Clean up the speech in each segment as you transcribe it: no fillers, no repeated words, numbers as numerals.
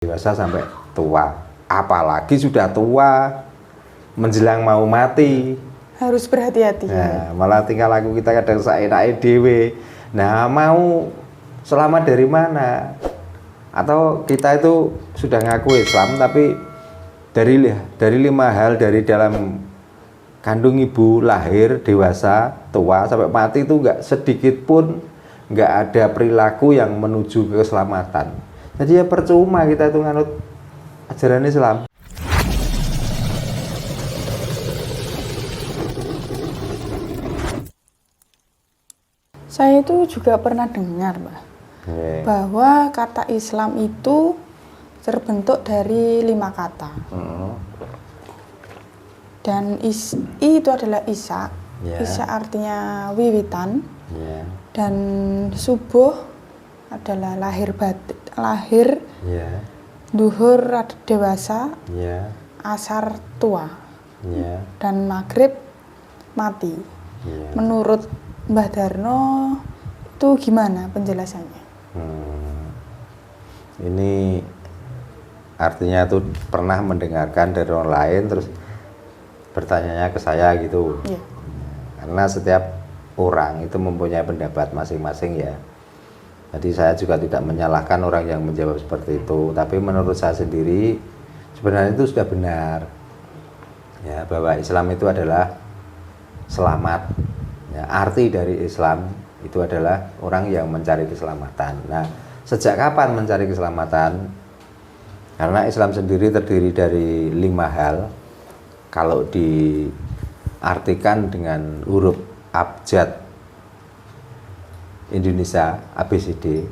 dewasa sampai tua, apalagi sudah tua menjelang mau mati Harus berhati-hati. nah, malah tinggal laku kita kadang saenake dhewe. Nah, mau selamat dari mana? Atau kita itu sudah ngaku Islam tapi dari 5 hal dari dalam kandung ibu, lahir, dewasa, tua sampai mati itu enggak sedikit pun enggak ada perilaku yang menuju ke keselamatan. Jadi ya percuma kita itu nganut ajaran Islam. Saya itu juga pernah dengar, Mbak, bahwa kata Islam itu terbentuk dari 5 kata. Dan itu adalah Isa. Isa artinya wiwitan. Dan subuh adalah lahir, duhur dewasa, asar tua, dan maghrib mati. Menurut Mbah Darno itu gimana penjelasannya? Ini artinya tuh pernah mendengarkan dari orang lain terus bertanyanya ke saya gitu. Karena setiap orang itu mempunyai pendapat masing-masing ya. Jadi saya juga tidak menyalahkan orang yang menjawab seperti itu, tapi menurut saya sendiri sebenarnya itu sudah benar ya, bahwa Islam itu adalah selamat ya, arti dari Islam itu adalah orang yang mencari keselamatan. Nah, sejak kapan mencari keselamatan? Karena Islam sendiri terdiri dari 5 hal. Kalau diartikan dengan huruf abjad Indonesia ABCD,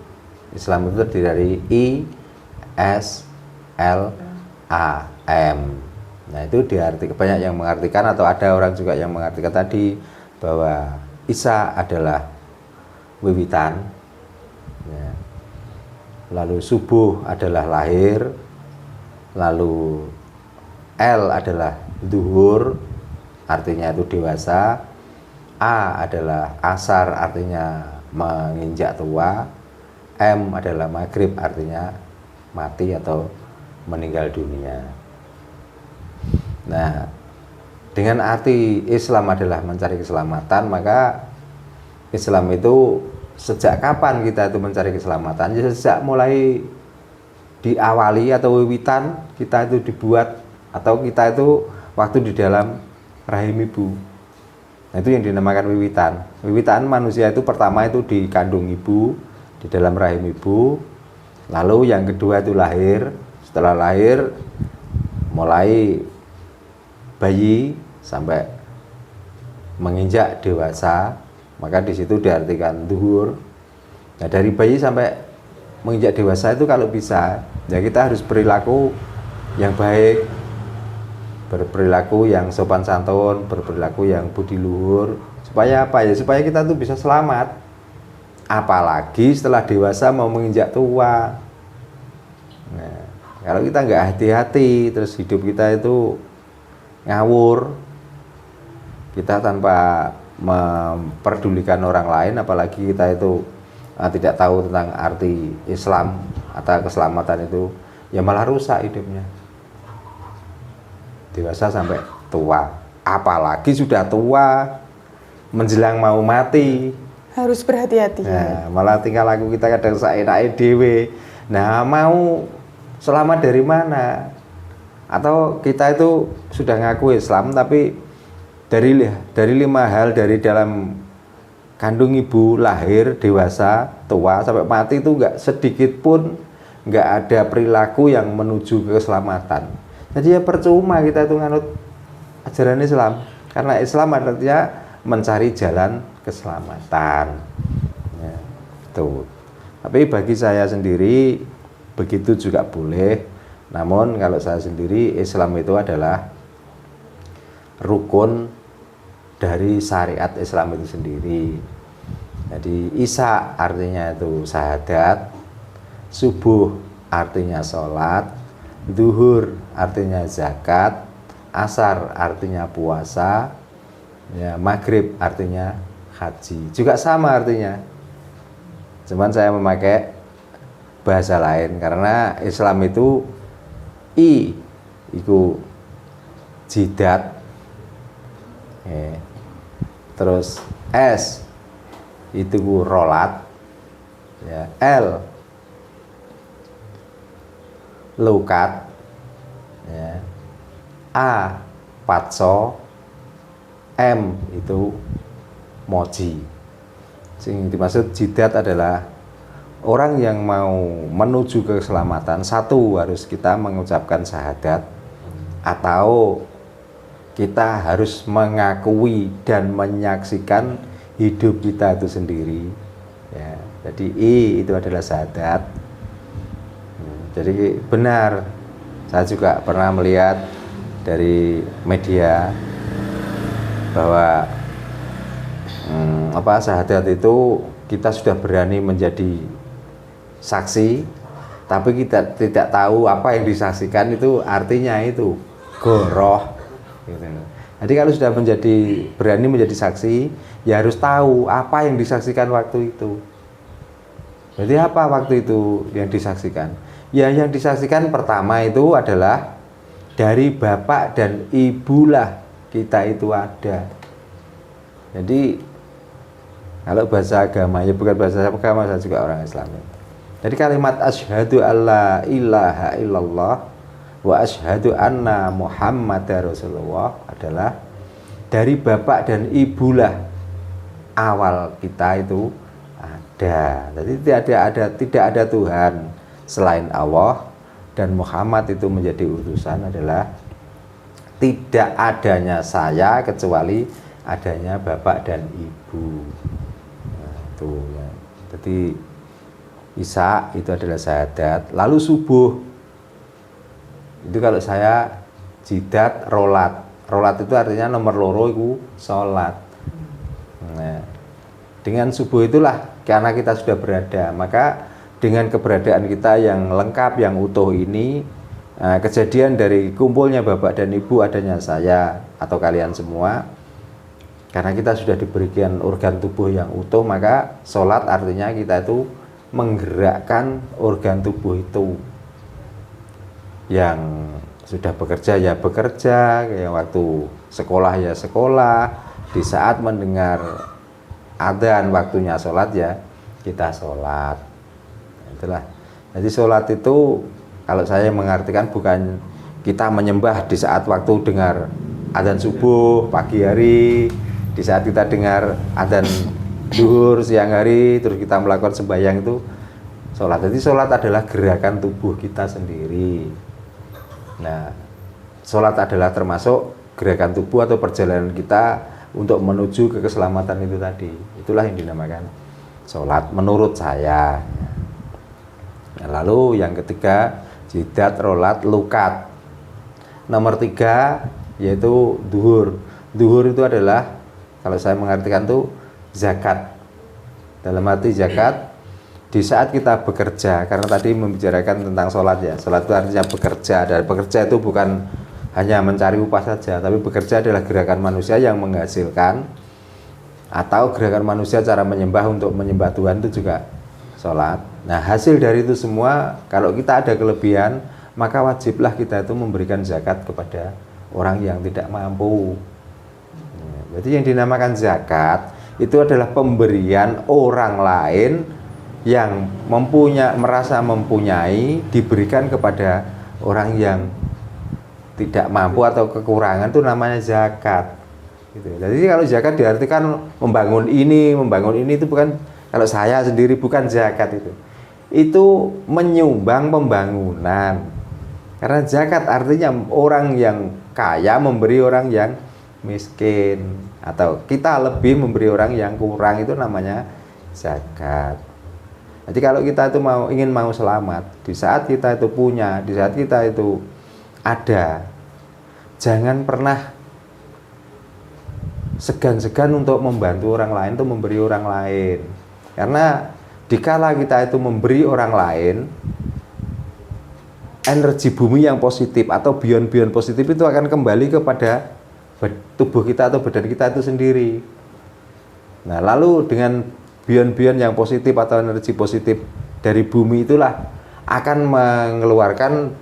Islam itu terdiri dari I, S, L, A, M. Nah, itu diartikan, banyak yang mengartikan atau ada orang juga yang mengartikan tadi bahwa Isa adalah wiwitan ya. Lalu subuh adalah lahir, lalu L adalah duhur artinya itu dewasa, A adalah asar artinya menginjak tua, M adalah maghrib artinya mati atau meninggal dunia. Nah, dengan arti Islam adalah mencari keselamatan, maka Islam itu sejak kapan kita itu mencari keselamatan? Ya, sejak mulai diawali atau wiwitan kita itu dibuat atau kita itu waktu di dalam rahim ibu. Nah, itu yang dinamakan wiwitan. Wiwitan manusia itu pertama itu di kandung ibu, di dalam rahim ibu. Lalu yang kedua itu lahir. Setelah lahir mulai bayi sampai menginjak dewasa, maka di situ diartikan duhur. Nah, dari bayi sampai menginjak dewasa itu kalau bisa, ya kita harus perilaku yang baik, berperilaku yang sopan santun, berperilaku yang budi luhur. Supaya apa ya? Supaya kita tuh bisa selamat. Apalagi setelah dewasa mau menginjak tua. Nah, kalau kita nggak hati-hati, terus hidup kita itu ngawur, kita tanpa memperdulikan orang lain, apalagi kita itu tidak tahu tentang arti Islam atau keselamatan itu, ya malah rusak hidupnya. Dewasa sampai tua, apalagi sudah tua menjelang mau mati harus berhati-hati. Nah, malah tinggal laku kita kadang saenake dhewe. Nah, mau selamat dari mana? Atau kita itu sudah ngaku Islam tapi dari 5 hal dari dalam kandung ibu, lahir, dewasa, tua sampai mati itu enggak sedikit pun enggak ada perilaku yang menuju ke keselamatan. Jadi ya percuma kita itu nganut ajaran Islam, karena Islam artinya mencari jalan keselamatan ya, tuh. Tapi bagi saya sendiri begitu juga boleh. Namun kalau saya sendiri, Islam itu adalah rukun dari syariat Islam itu sendiri. Jadi Isa artinya itu syahadat, subuh artinya sholat, duhur artinya zakat, asar artinya puasa, ya, maghrib artinya haji. Juga sama artinya. Cuman saya memakai bahasa lain, karena Islam itu I iku jidat, terus S itu rolat, ya, L lukat, ya, A patso, M itu moji. Sing dimaksud jidat adalah orang yang mau menuju ke keselamatan, satu harus kita mengucapkan syahadat, atau kita harus mengakui dan menyaksikan hidup kita itu sendiri, ya. Jadi I itu adalah syahadat. Jadi benar, saya juga pernah melihat dari media bahwa syahadat itu kita sudah berani menjadi saksi, tapi kita tidak tahu apa yang disaksikan itu artinya itu goroh gitu. Jadi kalau sudah berani menjadi saksi, ya harus tahu apa yang disaksikan waktu itu. Jadi apa waktu itu yang disaksikan? Ya yang disaksikan pertama itu adalah dari bapak dan ibulah kita itu ada. Jadi kalau bahasa agama, ya bukan bahasa agama, saya juga orang Islam. Jadi kalimat asyhadu alla ilaha illallah wa asyhadu anna muhammadar rasulullah adalah dari bapak dan ibulah awal kita itu ada. Jadi tidak ada Tuhan selain Allah, dan Muhammad itu menjadi utusan adalah tidak adanya saya kecuali adanya bapak dan ibu. Nah, itu ya. Jadi Isya itu adalah syahadat. Lalu subuh itu kalau saya jidat rolat. Rolat itu artinya nomor loro itu sholat. Nah, dengan subuh itulah karena kita sudah berada, maka dengan keberadaan kita yang lengkap, yang utuh ini, kejadian dari kumpulnya bapak dan ibu adanya saya atau kalian semua, karena kita sudah diberikan organ tubuh yang utuh, maka sholat artinya kita itu menggerakkan organ tubuh itu. Yang sudah bekerja ya bekerja, kayak waktu sekolah ya sekolah, di saat mendengar adzan waktunya sholat ya kita sholat. Itulah. Jadi sholat itu kalau saya mengartikan bukan kita menyembah di saat waktu dengar adzan subuh pagi hari, di saat kita dengar adzan zuhur siang hari, terus kita melakukan sembahyang, itu sholat. Jadi sholat adalah gerakan tubuh kita sendiri. Nah, sholat adalah termasuk gerakan tubuh atau perjalanan kita untuk menuju ke keselamatan itu tadi. Itulah yang dinamakan sholat menurut saya. Nah, lalu yang ketiga jidat rolat lukat. Nomor 3 yaitu duhur. Duhur itu adalah kalau saya mengartikan itu zakat. Dalam arti zakat di saat kita bekerja, karena tadi membicarakan tentang sholat ya. Sholat itu artinya bekerja, dan bekerja itu bukan hanya mencari upah saja, tapi bekerja adalah gerakan manusia yang menghasilkan, atau gerakan manusia cara menyembah untuk menyembah Tuhan itu juga sholat. Nah, hasil dari itu semua, kalau kita ada kelebihan, maka wajiblah kita itu memberikan zakat kepada orang yang tidak mampu. Jadi yang dinamakan zakat itu adalah pemberian orang lain yang merasa mempunyai, diberikan kepada orang yang tidak mampu atau kekurangan, itu namanya zakat. Gitu. Jadi kalau zakat diartikan membangun ini itu bukan, kalau saya sendiri bukan zakat itu menyumbang pembangunan. Karena zakat artinya orang yang kaya memberi orang yang miskin, atau kita lebih memberi orang yang kurang, itu namanya zakat. Jadi kalau kita itu ingin selamat, di saat kita itu punya, di saat kita itu ada, jangan pernah segan-segan untuk membantu orang lain, untuk memberi orang lain. Karena dikala kita itu memberi orang lain, energi bumi yang positif atau bion-bion positif itu akan kembali kepada tubuh kita atau badan kita itu sendiri. Nah, lalu dengan bion-bion yang positif atau energi positif dari bumi itulah akan mengeluarkan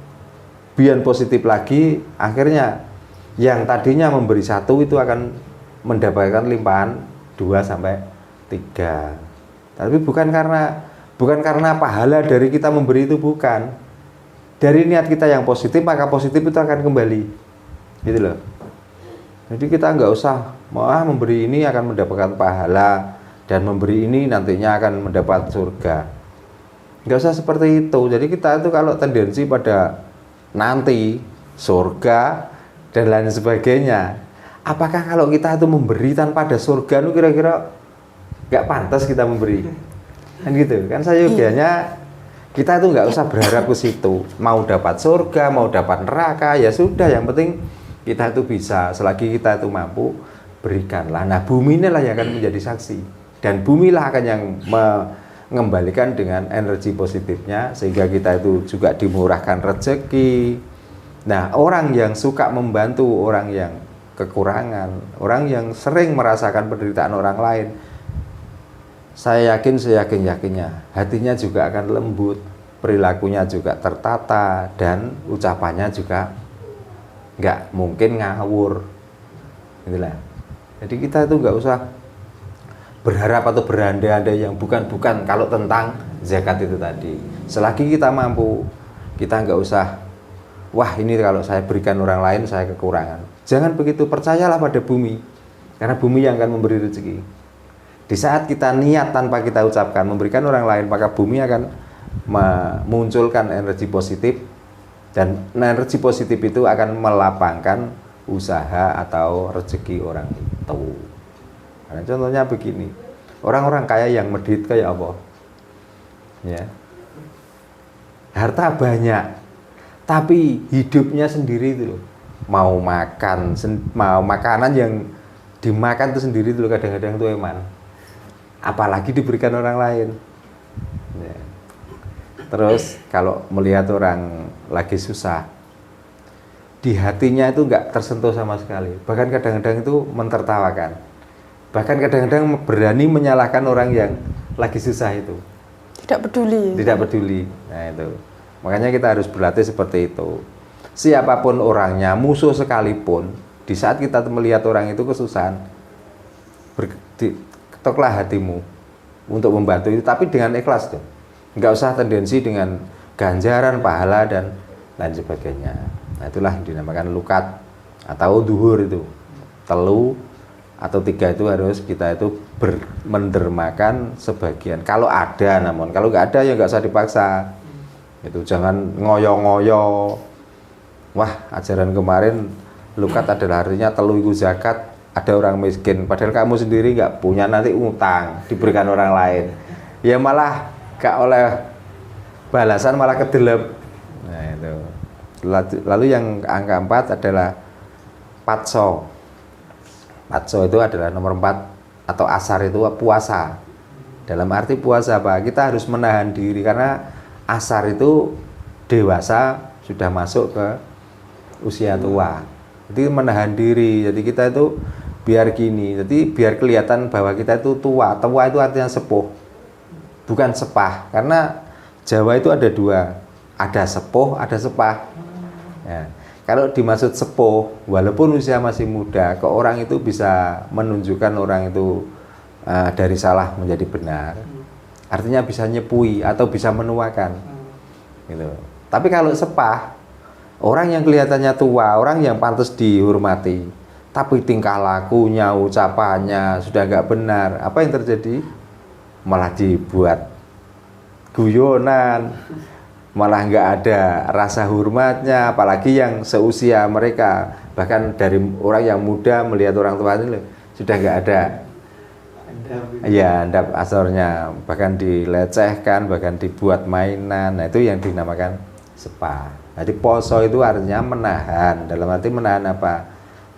bion positif lagi, akhirnya yang tadinya memberi 1 itu akan mendapatkan limpahan 2 sampai 3. Tapi bukan karena pahala dari kita memberi itu, bukan. Dari niat kita yang positif, maka positif itu akan kembali. Gitu loh. Jadi kita nggak usah memberi ini akan mendapatkan pahala, dan memberi ini nantinya akan mendapat surga. Nggak usah seperti itu. Jadi kita itu kalau tendensi pada nanti surga dan lain sebagainya, apakah kalau kita itu memberi tanpa ada surga, itu kira-kira nggak pantas kita memberi? Kan gitu. Kan sayogianya kita itu nggak usah berharap ke situ. Mau dapat surga, mau dapat neraka, ya sudah. Yang penting kita itu bisa, selagi kita itu mampu, berikanlah. Nah, bumi inilah yang akan menjadi saksi, dan bumilah akan yang mengembalikan dengan energi positifnya, sehingga kita itu juga dimurahkan rezeki. Nah, orang yang suka membantu orang yang kekurangan, orang yang sering merasakan penderitaan orang lain, saya yakin, seyakin-yakinnya hatinya juga akan lembut, perilakunya juga tertata, dan ucapannya juga nggak mungkin ngawur. Itulah. Jadi kita itu nggak usah berharap atau berandai-andai yang bukan-bukan kalau tentang zakat itu tadi. Selagi kita mampu, kita nggak usah, wah ini kalau saya berikan orang lain saya kekurangan. Jangan begitu, percayalah pada bumi, karena bumi yang akan memberi rezeki. Di saat kita niat tanpa kita ucapkan memberikan orang lain, maka bumi akan memunculkan energi positif, dan energi positif itu akan melapangkan usaha atau rezeki orang itu. Nah, contohnya begini, orang-orang kaya yang medit kayak apa? Ya, harta banyak, tapi hidupnya sendiri itu loh. Mau makanan yang dimakan itu sendiri itu loh, kadang-kadang itu eman. Apalagi diberikan orang lain. Ya. Terus kalau melihat orang lagi susah, di hatinya itu nggak tersentuh sama sekali. Bahkan kadang-kadang itu mentertawakan. Bahkan kadang-kadang berani menyalahkan orang yang lagi susah itu. Tidak peduli. Tidak peduli. Nah itu. Makanya kita harus berlatih seperti itu. Siapapun orangnya, musuh sekalipun, di saat kita melihat orang itu kesusahan, ketoklah hatimu untuk membantu itu, tapi dengan ikhlas tuh. Nggak usah tendensi dengan ganjaran, pahala, dan lain sebagainya. Nah itulah yang dinamakan lukat atau duhur itu. Telu atau 3 itu harus kita itu mendermakan sebagian. Kalau ada, namun kalau nggak ada ya nggak usah dipaksa. Itu jangan ngoyo-ngoyo. Wah, ajaran kemarin lukat adalah artinya telu itu zakat. Ada orang miskin, padahal kamu sendiri nggak punya, nanti utang diberikan orang lain. Ya malah gak oleh balasan, malah kedelep. Nah itu. Lalu yang angka 4 adalah patso. Patso itu adalah nomor 4, atau asar itu puasa. Dalam arti puasa apa? Kita harus menahan diri, karena asar itu dewasa, sudah masuk ke usia tua. Jadi menahan diri. Jadi kita itu biar gini, jadi biar kelihatan bahwa kita itu tua. Tua itu artinya sepuh, bukan sepah. Karena Jawa itu ada 2, ada sepuh, ada sepah. Ya. Kalau dimaksud sepuh, walaupun usia masih muda, ke orang itu bisa menunjukkan orang itu dari salah menjadi benar. Artinya bisa nyepui atau bisa menuakan. Gitu. Tapi kalau sepah, orang yang kelihatannya tua, orang yang pantas dihormati, tapi tingkah lakunya, ucapannya sudah nggak benar, apa yang terjadi? Malah dibuat guyonan, malah nggak ada rasa hormatnya. Apalagi yang seusia mereka, bahkan dari orang yang muda melihat orang tua ini sudah nggak ada, ya andap asornya, bahkan dilecehkan, bahkan dibuat mainan. Nah itu yang dinamakan sepah. Jadi poso itu artinya menahan. Dalam arti menahan apa?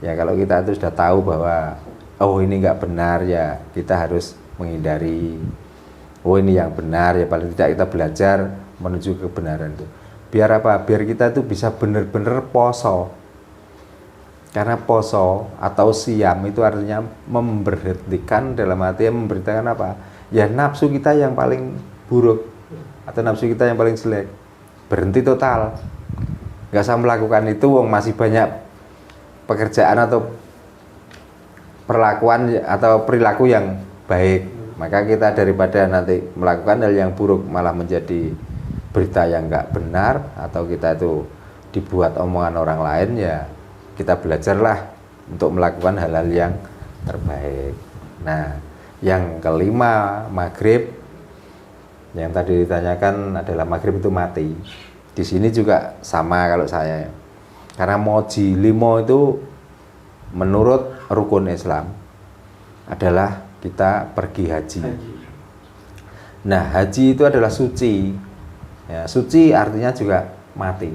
Ya kalau kita itu sudah tahu bahwa oh ini nggak benar, ya kita harus menghindari. Oh ini yang benar, ya paling tidak kita belajar menuju kebenaran itu. Biar apa? Biar kita itu bisa benar-benar poso. Karena poso atau siam itu artinya memberhentikan, dalam arti memberhentikan apa? Ya nafsu kita yang paling buruk. atau nafsu kita yang paling jelek. Berhenti total, nggak usah melakukan itu, wong masih banyak pekerjaan atau perlakuan atau perilaku yang baik. Maka kita daripada nanti melakukan hal yang buruk malah menjadi berita yang nggak benar, atau kita itu dibuat omongan orang lain, ya kita belajarlah untuk melakukan hal-hal yang terbaik. Nah, yang kelima, maghrib. Yang tadi ditanyakan adalah maghrib itu mati. Di sini juga sama kalau saya. Karena moji limo itu menurut rukun Islam adalah kita pergi haji. Nah, haji itu adalah suci. Ya, suci artinya juga mati.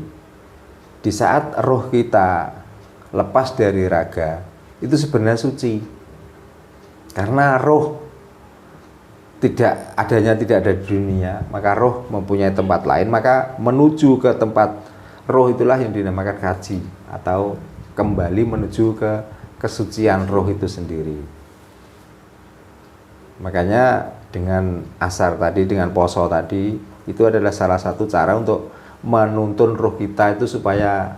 Di saat roh kita lepas dari raga, itu sebenarnya suci. Karena roh tidak ada di dunia, maka roh mempunyai tempat lain, maka menuju ke tempat roh itulah yang dinamakan haji, atau kembali menuju ke kesucian roh itu sendiri. Makanya dengan asar tadi, dengan poso tadi, itu adalah salah satu cara untuk menuntun roh kita itu supaya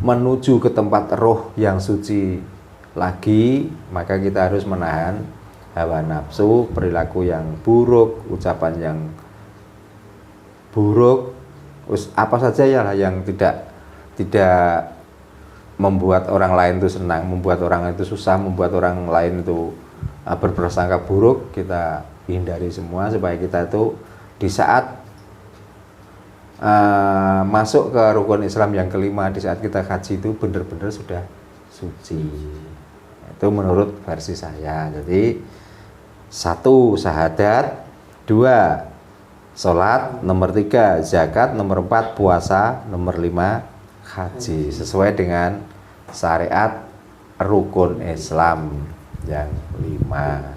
menuju ke tempat roh yang suci lagi. Maka kita harus menahan hawa nafsu, perilaku yang buruk, ucapan yang buruk, apa saja ya yang tidak membuat orang lain itu senang, membuat orang itu susah, membuat orang lain itu berprasangka buruk. Kita hindari semua supaya kita itu di saat masuk ke rukun Islam yang kelima, di saat kita haji itu benar-benar sudah suci. Itu menurut versi saya. Jadi 1 syahadat, 2 sholat, nomor 3 zakat, nomor 4 puasa, nomor 5 haji, sesuai dengan syariat rukun Islam yang 5.